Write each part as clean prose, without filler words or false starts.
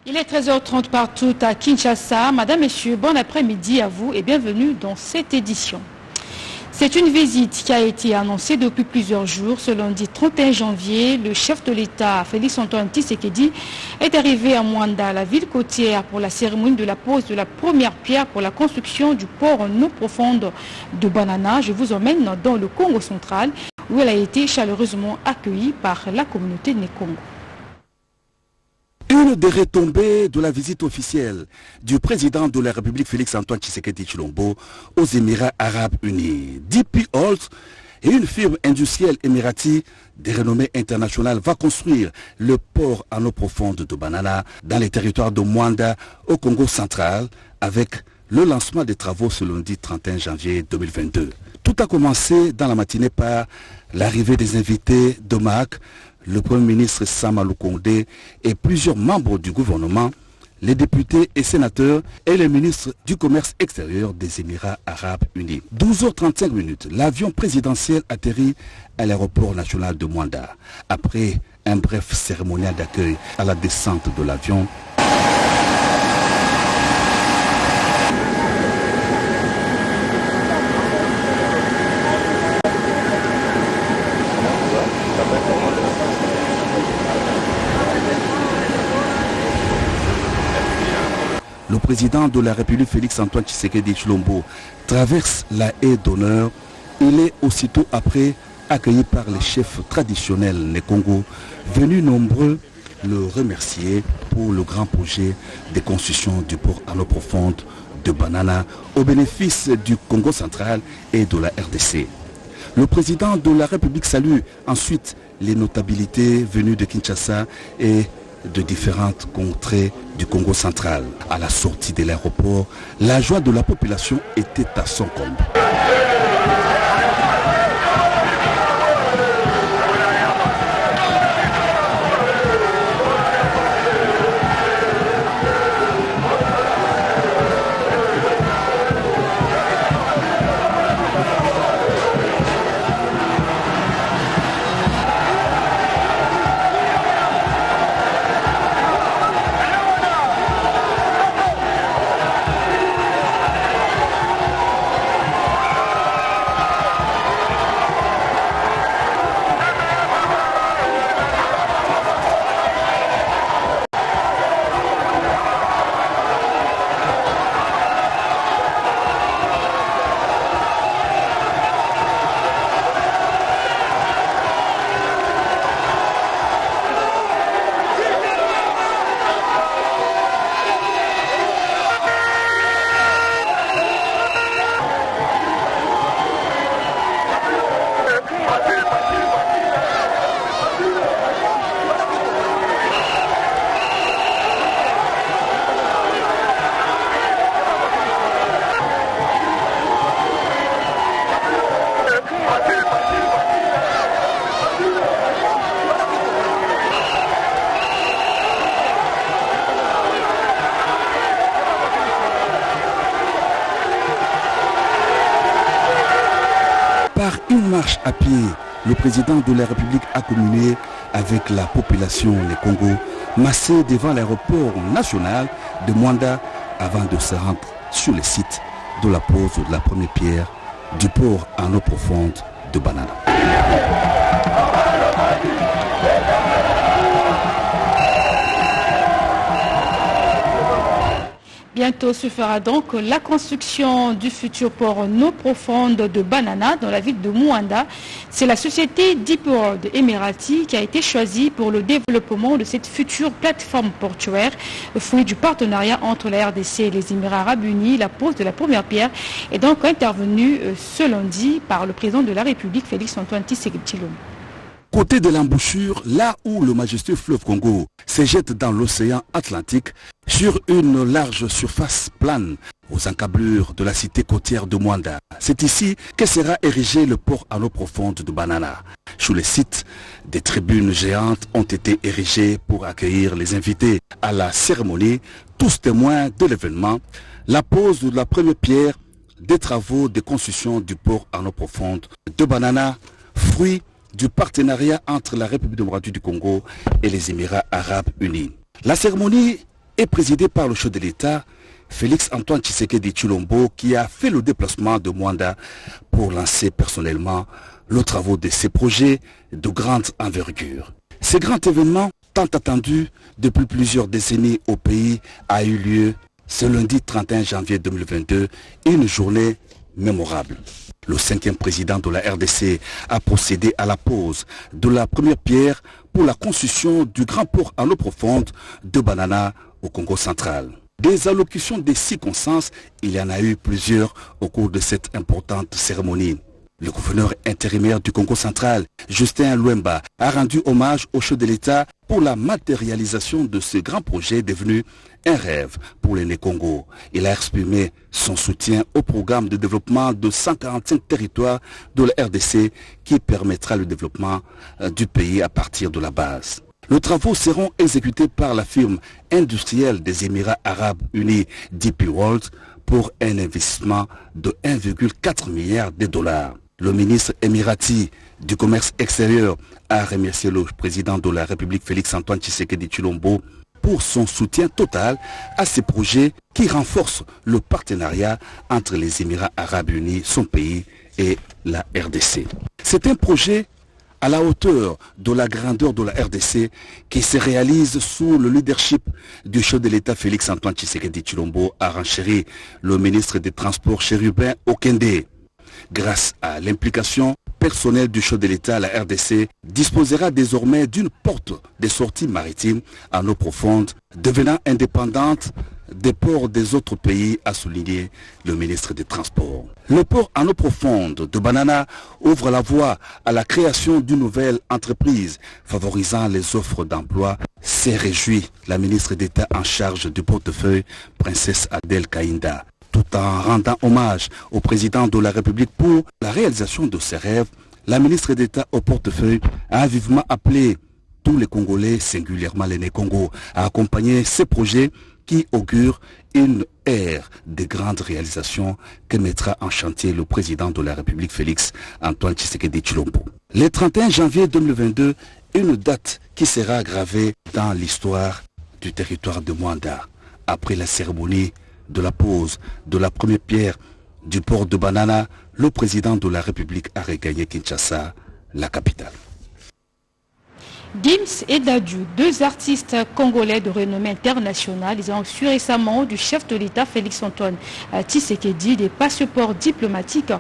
Il est 13h30 partout à Kinshasa. Madame, Messieurs, bon après-midi à vous et bienvenue dans cette édition. C'est une visite qui a été annoncée depuis plusieurs jours. Ce lundi 31 janvier, le chef de l'État, Félix-Antoine Tshisekedi, est arrivé à Mwanda, la ville côtière, pour la cérémonie de la pose de la première pierre pour la construction du port en eau profonde de Banana. Je vous emmène dans le Congo central, où elle a été chaleureusement accueillie par la communauté Nekongo. Une des retombées de la visite officielle du président de la République Félix-Antoine Tshisekedi Tshilombo aux Émirats Arabes Unis. DP Holt et une firme industrielle émirati de renommée internationale va construire le port en eau profonde de Banana dans les territoires de Mwanda au Congo central avec le lancement des travaux ce lundi 31 janvier 2022. Tout a commencé dans la matinée par l'arrivée des invités de MAC, le Premier ministre Sama Lukonde et plusieurs membres du gouvernement, les députés et sénateurs et les ministres du commerce extérieur des Émirats Arabes Unis. 12h35, l'avion présidentiel atterrit à l'aéroport national de Mwanda. Après un bref cérémonial d'accueil à la descente de l'avion, le président de la République Félix-Antoine Tshisekedi Tshilombo traverse la haie d'honneur. Il est aussitôt après accueilli par les chefs traditionnels Nekongo, venus nombreux le remercier pour le grand projet de construction du port en eau profonde de Banana au bénéfice du Congo central et de la RDC. Le président de la République salue ensuite les notabilités venues de Kinshasa et de différentes contrées du Congo central. À la sortie de l'aéroport, la joie de la population était à son comble. Par une marche à pied, le président de la République a communié avec la population les Congo, massée devant l'aéroport national de Mwanda avant de se rendre sur le site de la pose de la première pierre du port en eau profonde de Banana. Bientôt se fera donc la construction du futur port en eau profonde de Banana dans la ville de Mwanda. C'est la société Deep World Emirati qui a été choisie pour le développement de cette future plateforme portuaire, fruit du partenariat entre la RDC et les Émirats Arabes Unis. La pose de la première pierre est donc intervenue ce lundi par le président de la République, Félix-Antoine Tshisekedi Tshilombo. Côté de l'embouchure, là où le majestueux fleuve Congo se jette dans l'océan Atlantique, sur une large surface plane aux encablures de la cité côtière de Mwanda. C'est ici que sera érigé le port en eau profonde de Banana. Sur le site, des tribunes géantes ont été érigées pour accueillir les invités à la cérémonie, tous témoins de l'événement, la pose de la première pierre des travaux de construction du port en eau profonde de Banana, fruit du partenariat entre la République démocratique du Congo et les Émirats Arabes Unis. La cérémonie est présidé par le chef de l'État, Félix Antoine Tshisekedi Tshilombo, qui a fait le déplacement de Mwanda pour lancer personnellement les travaux de ces projets de grande envergure. Ce grand événement, tant attendu depuis plusieurs décennies au pays, a eu lieu ce lundi 31 janvier 2022, une journée mémorable. Le 5e président de la RDC a procédé à la pose de la première pierre pour la construction du grand port en eau profonde de Banana au Congo central. Des allocutions des circonstances, il y en a eu plusieurs au cours de cette importante cérémonie. Le gouverneur intérimaire du Congo central, Justin Luemba, a rendu hommage au chef de l'État pour la matérialisation de ce grand projet devenu un rêve pour l'aîné Congo. Il a exprimé son soutien au programme de développement de 145 territoires de la RDC qui permettra le développement du pays à partir de la base. Les travaux seront exécutés par la firme industrielle des Émirats arabes unis DP World pour un investissement de 1,4 milliard de dollars. Le ministre émirati du commerce extérieur a remercié le président de la République Félix Antoine Tshisekedi Tshilombo pour son soutien total à ces projets qui renforcent le partenariat entre les Émirats arabes unis, son pays, et la RDC. C'est un projet à la hauteur de la grandeur de la RDC qui se réalise sous le leadership du chef de l'État Félix Antoine Tshisekedi Tshilombo, a renchéri le ministre des Transports Chérubin Okende. Grâce à l'implication personnelle du chef de l'État, la RDC disposera désormais d'une porte de sortie maritime en eau profonde, devenant indépendante des ports des autres pays, a souligné le ministre des Transports. Le port en eau profonde de Banana ouvre la voie à la création d'une nouvelle entreprise favorisant les offres d'emploi. S'est réjouie la ministre d'État en charge du portefeuille, princesse Adèle Kaïnda, tout en rendant hommage au président de la République pour la réalisation de ses rêves. La ministre d'État au portefeuille a vivement appelé tous les Congolais, singulièrement l'aîné Congo, à accompagner ces projets qui augurent une ère de grandes réalisations que mettra en chantier le président de la République Félix Antoine Tshisekedi Tshilombo. Le 31 janvier 2022, une date qui sera gravée dans l'histoire du territoire de Mwanda. Après la cérémonie de la pose de la première pierre du port de Banana, le président de la République a regagné Kinshasa, la capitale. Gims et Dadju, deux artistes congolais de renommée internationale, ils ont reçu récemment du chef de l'État Félix Antoine Tshisekedi des passeports diplomatiques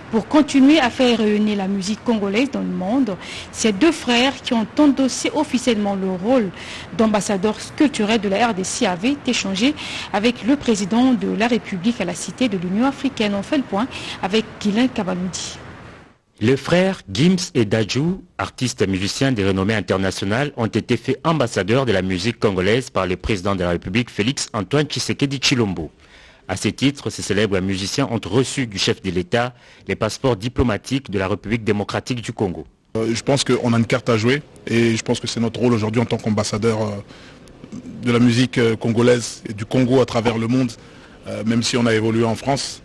pour continuer à faire rayonner la musique congolaise dans le monde. Ces deux frères qui ont endossé officiellement le rôle d'ambassadeurs culturels de la RDC avaient échangé avec le président de la République à la Cité de l'Union africaine. On fait le point avec Guylain Kabaloudi. Les frères Gims et Dadju, artistes et musiciens de renommée internationale, ont été faits ambassadeurs de la musique congolaise par le président de la République Félix Antoine Tshisekedi Tshilombo. À ce titre, ces célèbres musiciens ont reçu du chef de l'État les passeports diplomatiques de la République démocratique du Congo. Je pense qu'on a une carte à jouer et je pense que c'est notre rôle aujourd'hui en tant qu'ambassadeur de la musique congolaise et du Congo à travers le monde, même si on a évolué en France.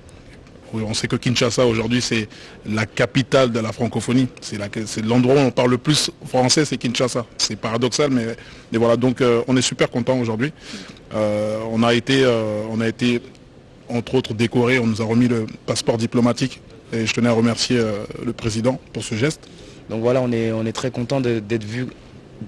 On sait que Kinshasa aujourd'hui c'est la capitale de la francophonie, c'est l'endroit où on parle le plus français, c'est Kinshasa. C'est paradoxal mais voilà, donc on est super content aujourd'hui. On a été entre autres décoré, on nous a remis le passeport diplomatique et je tenais à remercier le président pour ce geste. Donc voilà, on est très content d'être vu,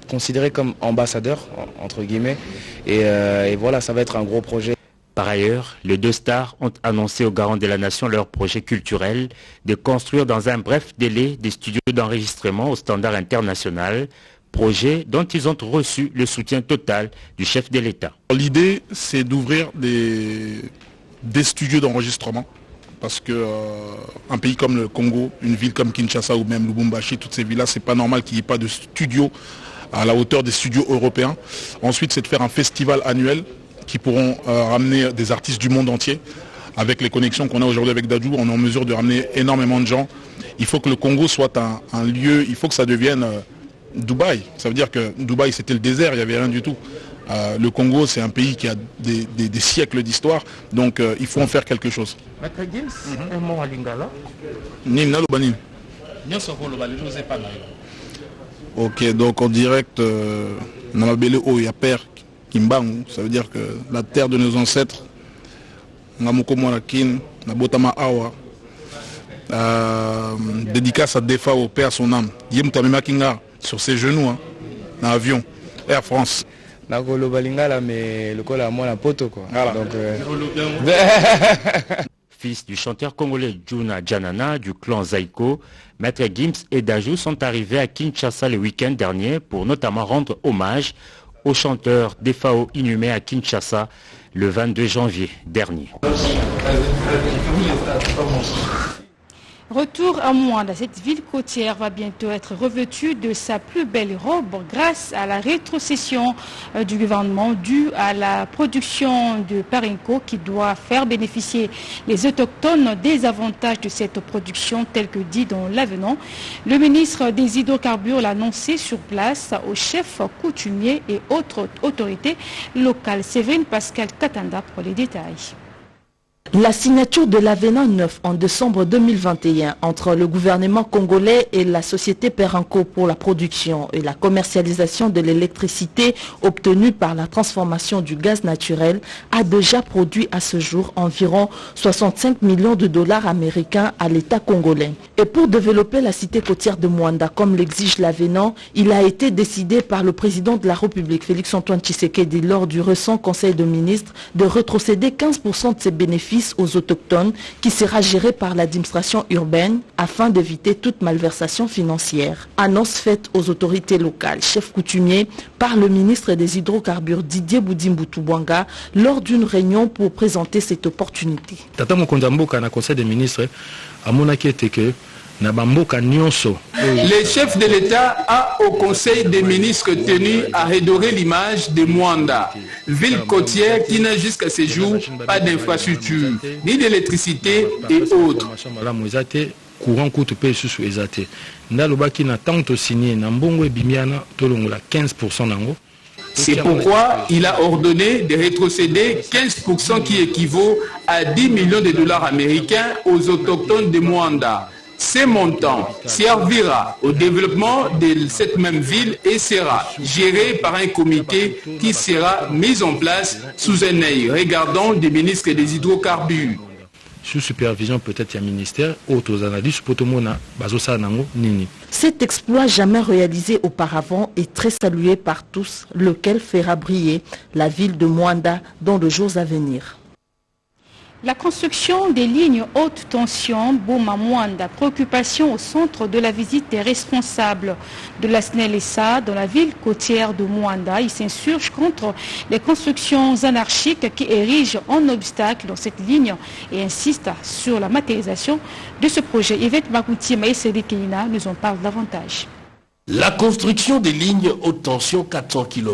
considéré comme ambassadeur entre guillemets et voilà, ça va être un gros projet. Par ailleurs, les deux stars ont annoncé aux garants de la nation leur projet culturel de construire dans un bref délai des studios d'enregistrement au standard international, projet dont ils ont reçu le soutien total du chef de l'État. L'idée, c'est d'ouvrir des studios d'enregistrement parce qu'un pays comme le Congo, une ville comme Kinshasa ou même Lubumbashi, toutes ces villes-là, c'est pas normal qu'il n'y ait pas de studios à la hauteur des studios européens. Ensuite, c'est de faire un festival annuel qui pourront ramener des artistes du monde entier. Avec les connexions qu'on a aujourd'hui avec Dadju, on est en mesure de ramener énormément de gens. Il faut que le Congo soit un lieu, il faut que ça devienne Dubaï. Ça veut dire que Dubaï c'était le désert, il n'y avait rien du tout. Le Congo c'est un pays qui a des siècles d'histoire, donc il faut en faire quelque chose. Maître Gims, un mot en lingala. Nina Lobanin. Ok, donc en direct, Namabele Oya Père, Kimbangu, ça veut dire que la terre de nos ancêtres, Ngamoko Mwanakin, Nabotama Awa, dédicace à Defa au père son âme. Yem Tamema Kinga sur ses genoux, hein, dans l'avion, Air France. Nakolo balingala mais le col à moi la poto quoi. Voilà. Donc Fils du chanteur congolais Juna Janana du clan Zaiko, Maître Gims et Dajou sont arrivés à Kinshasa le week-end dernier pour notamment rendre hommage au chanteur Defao inhumé à Kinshasa le 22 janvier dernier. Retour à Mwanda, cette ville côtière va bientôt être revêtue de sa plus belle robe grâce à la rétrocession du gouvernement due à la production de Parenco qui doit faire bénéficier les autochtones des avantages de cette production tel que dit dans l'avenant. Le ministre des hydrocarbures l'a annoncé sur place aux chefs coutumiers et autres autorités locales. Séverine Pascal Katanda pour les détails. La signature de l'avenant 9 en décembre 2021 entre le gouvernement congolais et la société Perenco pour la production et la commercialisation de l'électricité obtenue par la transformation du gaz naturel a déjà produit à ce jour environ 65 millions de dollars américains à l'État congolais. Et pour développer la cité côtière de Mwanda comme l'exige l'avenant, il a été décidé par le président de la République Félix-Antoine Tshisekedi lors du récent Conseil de ministres de retrocéder 15% de ses bénéfices aux autochtones qui sera géré par l'administration urbaine afin d'éviter toute malversation financière. Annonce faite aux autorités locales, chefs coutumiers, par le ministre des hydrocarbures Didier Boudimboutoubuanga lors d'une réunion pour présenter cette opportunité. Tata Mokondamboka na Conseil des ministres amonaki eteke na bamboka nyonso. Le chef de l'État a au Conseil des ministres tenu à redorer l'image de Mwanda, ville côtière qui n'a jusqu'à ce jour pas d'infrastructure, ni d'électricité et autres. Courant coûte pe susu ezate. Ndalobaki na tanto signé na mbongo ebimiana tolongola 15% nango. C'est pourquoi il a ordonné de rétrocéder 15% qui équivaut à 10 millions de dollars américains aux autochtones de Mwanda. Ces montants servira au développement de cette même ville et sera géré par un comité qui sera mis en place sous un œil regardant du ministre des hydrocarbures. Sous supervision peut-être un ministère, autres analystes, potomona, bazosa nango, nini. Cet exploit jamais réalisé auparavant est très salué par tous, lequel fera briller la ville de Mwanda dans les jours à venir. La construction des lignes haute tension Boma-Mwanda, préoccupation au centre de la visite des responsables de la SNEL-SA dans la ville côtière de Mwanda. Ils s'insurgent contre les constructions anarchiques qui érigent un obstacle dans cette ligne et insistent sur la matérialisation de ce projet. Yvette Makoutié, Maïsede Keina nous en parle davantage. La construction des lignes haute tension 400 kV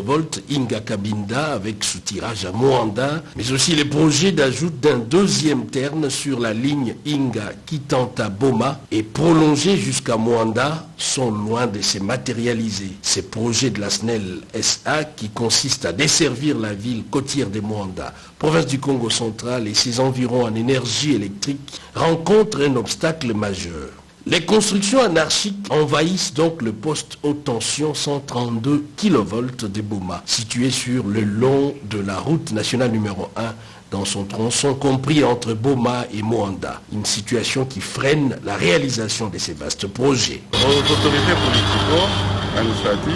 Inga Kabinda avec soutirage à Mwanda, mais aussi les projets d'ajout d'un deuxième terne sur la ligne Inga Kitanta Boma et prolongés jusqu'à Mwanda sont loin de se matérialiser. Ces projets de la SNEL-SA qui consistent à desservir la ville côtière de Mwanda, province du Congo central et ses environs en énergie électrique rencontrent un obstacle majeur. Les constructions anarchiques envahissent donc le poste haute tension 132 kV de Boma, situé sur le long de la route nationale numéro 1 dans son tronçon compris entre Boma et Mwanda. Une situation qui freine la réalisation de ces vastes projets. Aux autorités politico-administratives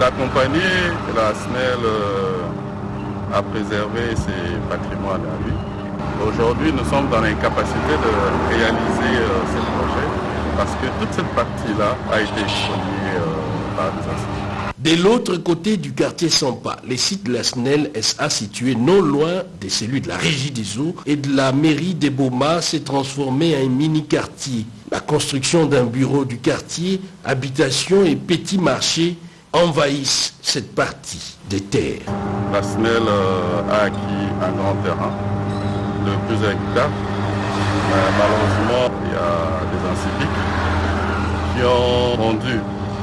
d'accompagner la SNEL à préserver ses patrimoines à lui. Aujourd'hui, nous sommes dans l'incapacité de réaliser ces projets parce que toute cette partie-là a été spoliée par des incidents. De l'autre côté du quartier Sampa, les sites de la SNEL-SA situés non loin de celui de la Régie des eaux et de la mairie de Boma s'est transformé en un mini-quartier. La construction d'un bureau du quartier, habitation et petits marchés envahissent cette partie des terres. La SNEL a acquis un grand terrain de plusieurs hectares. Malheureusement, il y a des inciviques qui ont rendu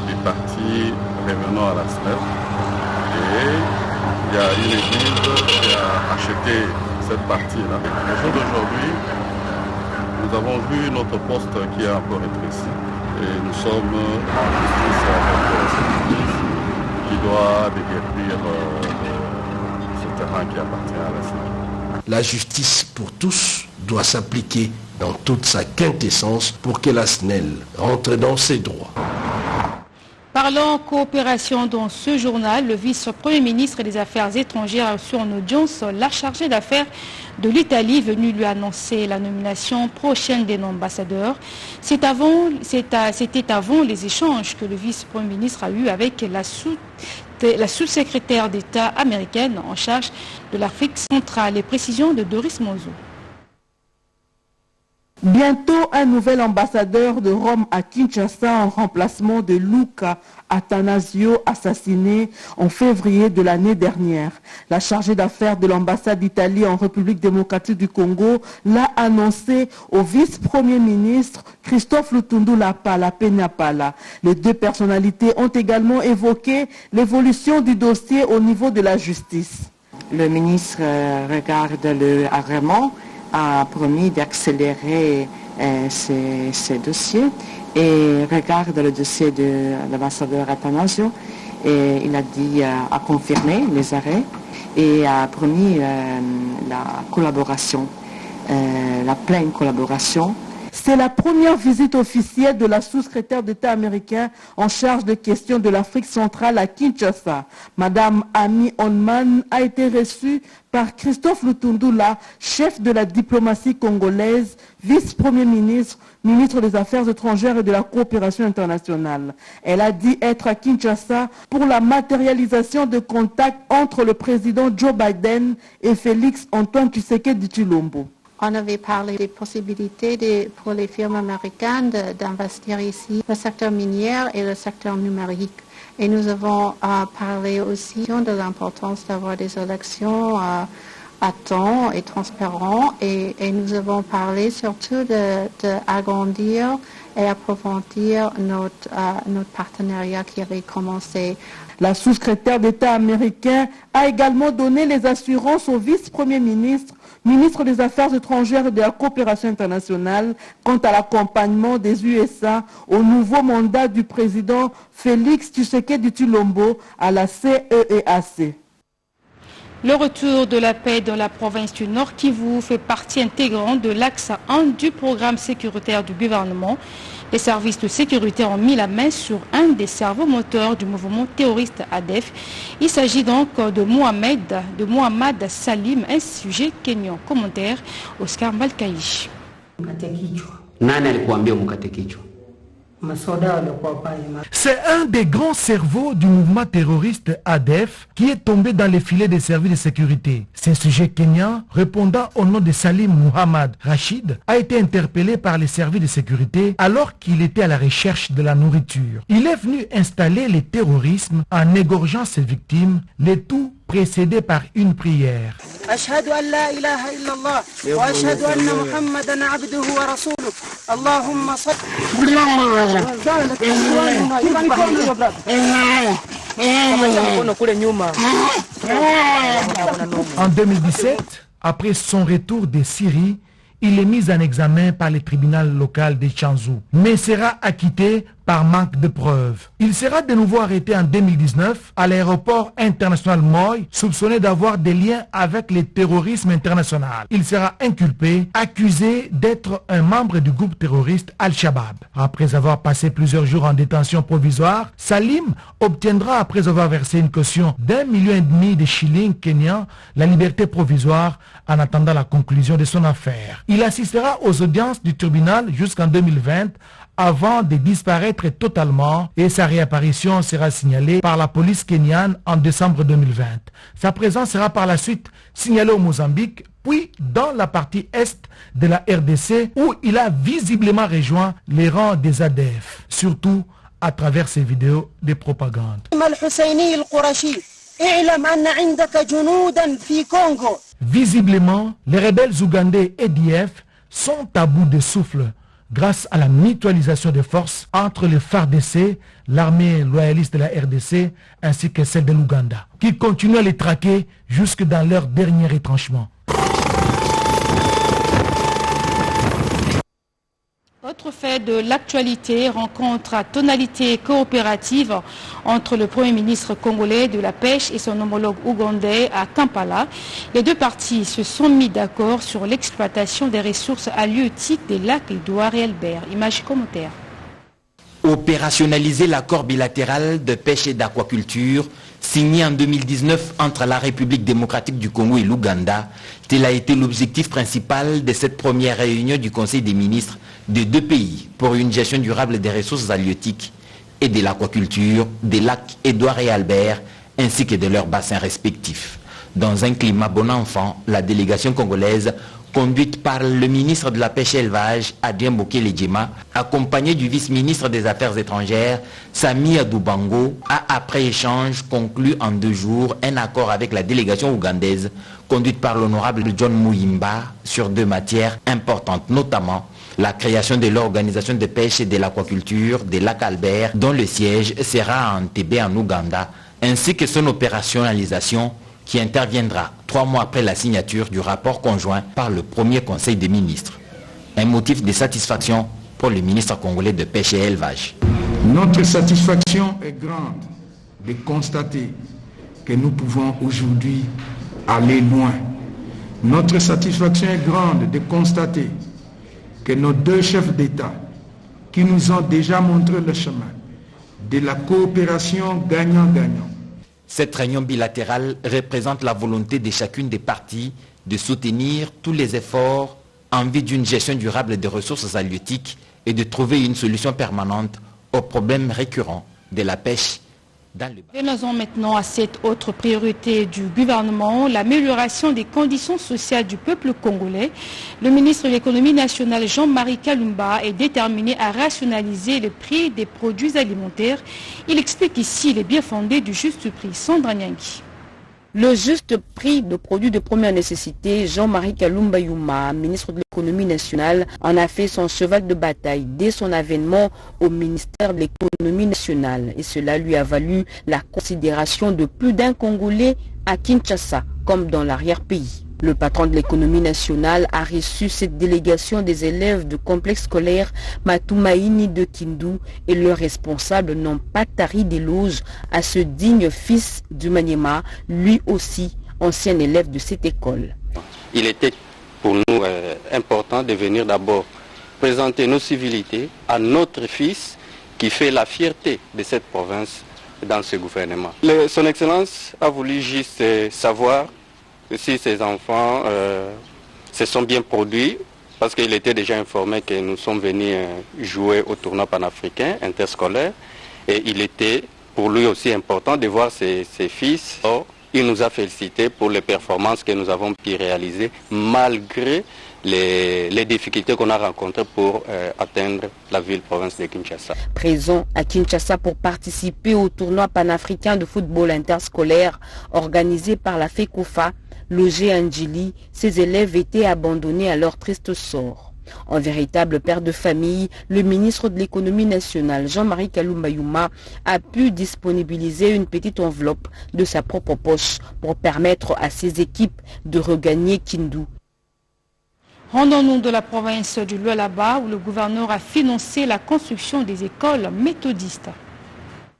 des parties revenant à la SNEL. Et il y a une église qui a acheté cette partie-là. Au jour d'aujourd'hui, nous avons vu notre poste qui est un peu rétréci. Et nous sommes en justice avec cette église qui doit déguerpir terrain qui appartient à la SNEL. La justice pour tous doit s'appliquer dans toute sa quintessence pour que la SNEL rentre dans ses droits. Parlant coopération dans ce journal, le vice-premier ministre des Affaires étrangères a reçu en audience la chargée d'affaires de l'Italie venue lui annoncer la nomination prochaine des ambassadeurs. C'était avant les échanges que le vice-premier ministre a eu avec la sous-secrétaire d'État américaine en charge de l'Afrique centrale. Les précisions de Doris Monzo. Bientôt, un nouvel ambassadeur de Rome à Kinshasa en remplacement de Luca Attanasio, assassiné en février de l'année dernière. La chargée d'affaires de l'ambassade d'Italie en République démocratique du Congo l'a annoncé au vice-premier ministre Christophe Lutundu Lapala. Les deux personnalités ont également évoqué l'évolution du dossier au niveau de la justice. Le ministre regarde le agrément, a promis d'accélérer ces dossiers et regarde le dossier de l'ambassadeur Attanasio et il a dit a confirmé les arrêts et a promis la collaboration, la pleine collaboration. C'est la première visite officielle de la sous-secrétaire d'État américain en charge des questions de l'Afrique centrale à Kinshasa. Madame Amy Onman a été reçue par Christophe Lutundu, chef de la diplomatie congolaise, vice-premier ministre, ministre des Affaires étrangères et de la coopération internationale. Elle a dit être à Kinshasa pour la matérialisation de contacts entre le président Joe Biden et Félix Antoine Tshisekedi Tshilombo. On avait parlé des possibilités pour les firmes américaines d'investir ici, le secteur minier et le secteur numérique. Et nous avons parlé aussi de l'importance d'avoir des élections à temps et transparentes. Et nous avons parlé surtout d'agrandir et approfondir notre partenariat qui avait commencé. La sous-secrétaire d'État américain a également donné les assurances au vice-premier ministre, ministre des Affaires étrangères et de la coopération internationale, quant à l'accompagnement des USA au nouveau mandat du président Félix Tshisekedi Tshilombo à la CEEAC. Le retour de la paix dans la province du Nord Kivu fait partie intégrante de l'axe 1 du programme sécuritaire du gouvernement. Les services de sécurité ont mis la main sur un des cerveaux moteurs du mouvement terroriste ADEF. Il s'agit donc de Mohamed Salim, un sujet kenyan. Commentaire, Oscar Malkaïch. C'est un des grands cerveaux du mouvement terroriste ADEF qui est tombé dans les filets des services de sécurité. Ce sujet kenyan, répondant au nom de Salim Mohamed Rachid, a été interpellé par les services de sécurité alors qu'il était à la recherche de la nourriture. Il est venu installer le terrorisme en égorgeant ses victimes, le tout précédé par une prière. En 2017, après son retour de Syrie, il est mis en examen par le tribunal local de Chanzhou, mais sera acquitté par manque de preuves. Il sera de nouveau arrêté en 2019 à l'aéroport international Moi, soupçonné d'avoir des liens avec le terrorisme international. Il sera inculpé, accusé d'être un membre du groupe terroriste Al-Shabaab. Après avoir passé plusieurs jours en détention provisoire, Salim obtiendra, après avoir versé une caution d'1,5 million de shillings kenyans, la liberté provisoire en attendant la conclusion de son affaire. Il assistera aux audiences du tribunal jusqu'en 2020 avant de disparaître totalement et sa réapparition sera signalée par la police kenyane en décembre 2020. Sa présence sera par la suite signalée au Mozambique, puis dans la partie est de la RDC où il a visiblement rejoint les rangs des ADF, surtout à travers ses vidéos de propagande. Visiblement, les rebelles ougandais EDF sont à bout de souffle grâce à la mutualisation des forces entre les FARDC, l'armée loyaliste de la RDC, ainsi que celle de l'Ouganda, qui continuent à les traquer jusque dans leur dernier retranchement. Autre fait de l'actualité, rencontre à tonalité coopérative entre le Premier ministre congolais de la pêche et son homologue ougandais à Kampala. Les deux parties se sont mis d'accord sur l'exploitation des ressources halieutiques des lacs Édouard et Albert. Image commentaire. Opérationnaliser l'accord bilatéral de pêche et d'aquaculture signé en 2019 entre la République démocratique du Congo et l'Ouganda, tel a été l'objectif principal de cette première réunion du Conseil des ministres des deux pays pour une gestion durable des ressources halieutiques et de l'aquaculture des lacs Édouard et Albert ainsi que de leurs bassins respectifs. Dans un climat bon enfant, la délégation congolaise conduite par le ministre de la Pêche et Élevage, Adrien Bokele-Djema, accompagné du vice-ministre des Affaires étrangères, Sami Adoubango, a après échange conclu en 2 jours un accord avec la délégation ougandaise, conduite par l'honorable John Muyimba, sur 2 matières importantes, notamment la création de l'organisation de pêche et de l'aquaculture des lacs Albert, dont le siège sera à Entebbe en Ouganda, ainsi que son opérationnalisation qui interviendra 3 mois après la signature du rapport conjoint par le premier conseil des ministres. Un motif de satisfaction pour le ministre congolais de pêche et élevage. Notre satisfaction est grande de constater que nous pouvons aujourd'hui aller loin. Notre satisfaction est grande de constater que nos 2 chefs d'État qui nous ont déjà montré le chemin de la coopération gagnant-gagnant. Cette réunion bilatérale représente la volonté de chacune des parties de soutenir tous les efforts en vue d'une gestion durable des ressources halieutiques et de trouver une solution permanente aux problèmes récurrents de la pêche dans le bas. Venons maintenant à cette autre priorité du gouvernement, l'amélioration des conditions sociales du peuple congolais. Le ministre de l'économie nationale Jean-Marie Kalumba est déterminé à rationaliser le prix des produits alimentaires. Il explique ici les bien fondés du juste prix. Sandra Nyangi. Le juste prix de produits de première nécessité, Jean-Marie Kalumba Youma, ministre de l'économie nationale, en a fait son cheval de bataille dès son avènement au ministère de l'économie nationale. Et cela lui a valu la considération de plus d'un Congolais à Kinshasa, comme dans l'arrière-pays. Le patron de l'économie nationale a reçu cette délégation des élèves du complexe scolaire Matumaini de Kindu et leurs responsables n'ont pas tari d'éloges à ce digne fils du Maniema, lui aussi ancien élève de cette école. Il était pour nous important de venir d'abord présenter nos civilités à notre fils qui fait la fierté de cette province dans ce gouvernement. Son Excellence a voulu juste savoir si ces enfants se sont bien produits, parce qu'il était déjà informé que nous sommes venus jouer au tournoi panafricain interscolaire, et il était pour lui aussi important de voir ses fils. Or, il nous a félicité pour les performances que nous avons pu réaliser, malgré les difficultés qu'on a rencontrées pour atteindre la ville-province de Kinshasa. Présent à Kinshasa pour participer au tournoi panafricain de football interscolaire organisé par la FECOFA, logé à Ndjili, ses élèves étaient abandonnés à leur triste sort. En véritable père de famille, le ministre de l'économie nationale, Jean-Marie Kalumba Youma, a pu disponibiliser une petite enveloppe de sa propre poche pour permettre à ses équipes de regagner Kindu. Rendons-nous de la province du Lualaba où le gouverneur a financé la construction des écoles méthodistes.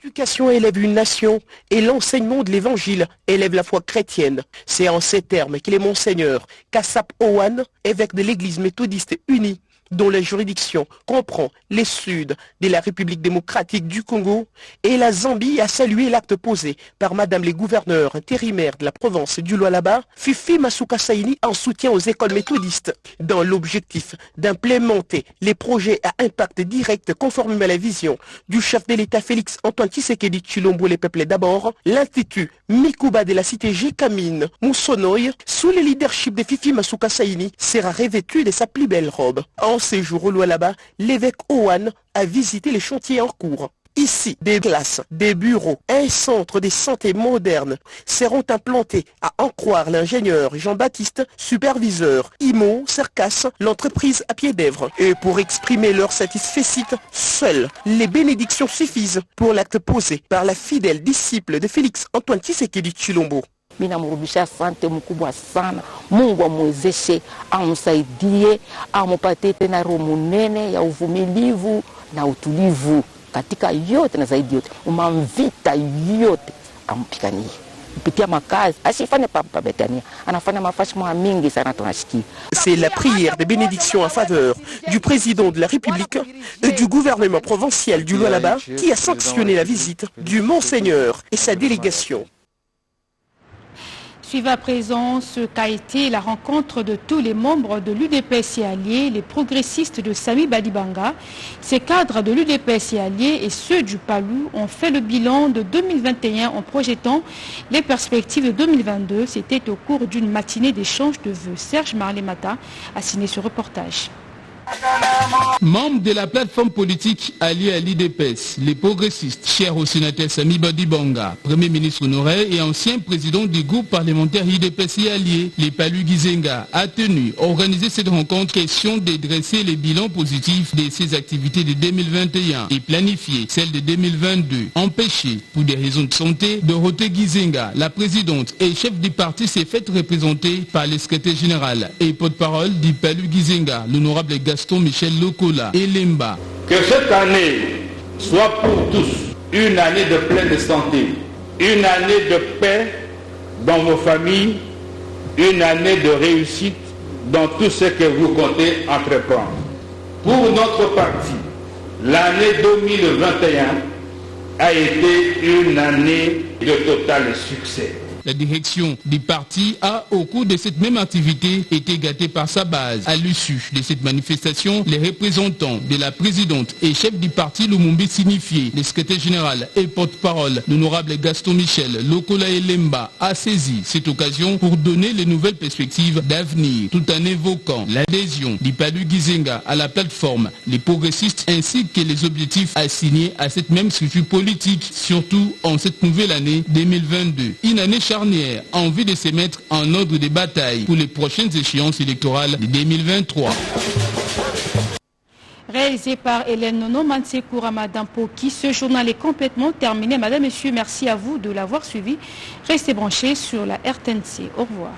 L'éducation élève une nation et l'enseignement de l'évangile élève la foi chrétienne. C'est en ces termes que les monseigneurs Kassap Owan, évêque de l'église méthodiste unie, dont la juridiction comprend les Suds de la République démocratique du Congo et la Zambie, a salué l'acte posé par Madame les gouverneurs intérimaires de la province du Lualaba, Fifi Masuka Saini, en soutien aux écoles méthodistes, dans l'objectif d'implémenter les projets à impact direct conformément à la vision du chef de l'État Félix Antoine Tshisekedi Tshilombo, les peuples d'abord. L'Institut Mikuba de la cité Jekamine Moussonoy, sous le leadership de Fifi Masuka Saini, sera revêtu de sa plus belle robe. En séjour au Lualaba, l'évêque Owan a visité les chantiers en cours. Ici, des classes, des bureaux, un centre de santé moderne seront implantés, à en croire l'ingénieur Jean-Baptiste, superviseur IMO Cercas, l'entreprise à pied d'Èvre. Et pour exprimer leur satisfecit, seules les bénédictions suffisent pour l'acte posé par la fidèle disciple de Félix Antoine Tshisekedi Tshilombo. Mimi namrudishia asante mkubwa sana. Mungu amwezeshe, amsaidie, ampatie tena roho munene ya uvumilivu na utulivu katika yote na zaidi yote. Umamvita yote ampiganie. Kupitia makazi, asifanye papa Betania, anafanya mafashimo mingi sana tunashikia. C'est la prière de bénédiction en faveur du président de la République et du gouvernement provincial du Lualaba qui a sanctionné la visite du Monseigneur et sa délégation. Suivez à présent ce qu'a été la rencontre de tous les membres de l'UDPS et alliés, les progressistes de Sami Badibanga. Ces cadres de l'UDPS et alliés et ceux du PALU ont fait le bilan de 2021 en projetant les perspectives de 2022. C'était au cours d'une matinée d'échange de vœux. Serge Marlemata a signé ce reportage. Membre de la plateforme politique alliée à l'IDPS, les progressistes, chers au sénateur Sami Badibanga, Premier ministre honoraire et ancien président du groupe parlementaire IDPS et alliés, les Palu Gizenga, a organisé cette rencontre question de dresser les bilans positifs de ses activités de 2021 et planifier celles de 2022. Empêché, pour des raisons de santé, Dorothée Gizenga, la présidente et chef du parti, s'est faite représenter par le secrétaire général et porte-parole du Palu Gizenga, l'honorable Gaston Michel Lokola et Lemba. Que cette année soit pour tous une année de pleine santé, une année de paix dans vos familles, une année de réussite dans tout ce que vous comptez entreprendre. Pour notre parti, l'année 2021 a été une année de total succès. La direction du parti a, au cours de cette même activité, été gâtée par sa base. À l'issue de cette manifestation, les représentants de la présidente et chef du parti Lumumbi signifié, le secrétaire général et porte-parole, l'honorable Gaston Michel Lokola et Lemba, a saisi cette occasion pour donner les nouvelles perspectives d'avenir, tout en évoquant l'adhésion du Palu Gizenga à la plateforme, les progressistes ainsi que les objectifs assignés à cette même structure politique, surtout en cette nouvelle année 2022. Une année en vue de se mettre en ordre de bataille pour les prochaines échéances électorales de 2023. Réalisé par Hélène Nono Mansekou Ramadan Poki, ce journal est complètement terminé. Madame, Messieurs, merci à vous de l'avoir suivi. Restez branchés sur la RTNC. Au revoir.